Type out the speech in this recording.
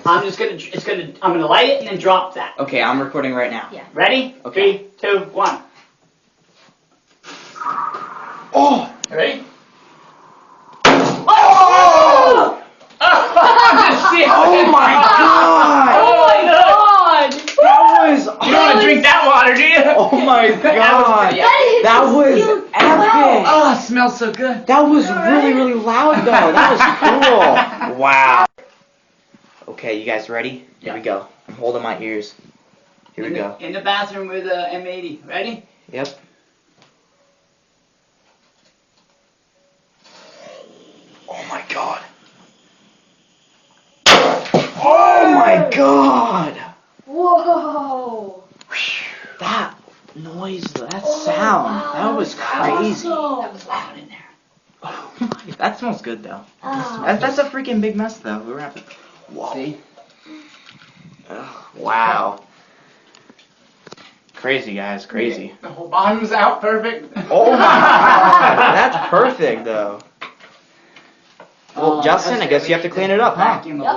I'm gonna light it and then drop that. Okay, I'm recording right now. Yeah. Ready? Okay. 3, 2, 1. Oh! Ready? Oh! Oh my god! Oh my god! That was. You don't want to drink that water, do you? Oh my god! That was epic! Oh, it smells so good. That was really, really loud though. That was cool. Wow. Okay, you guys ready? Here we go. I'm holding my ears. Here we go. In the bathroom with M80. Ready? Yep. Oh my god. Oh my god. Whoa! That noise, that sound, wow, that was crazy. awesome. That was loud in there. Oh my, that smells good though. Oh. That's a freaking big mess though. We're having. Whoa. See? Ugh, wow. Crazy guys, crazy. The whole bottom's out perfect. Oh my god, that's perfect though. Well, Justin, I guess you have to clean it up, huh? Vacuum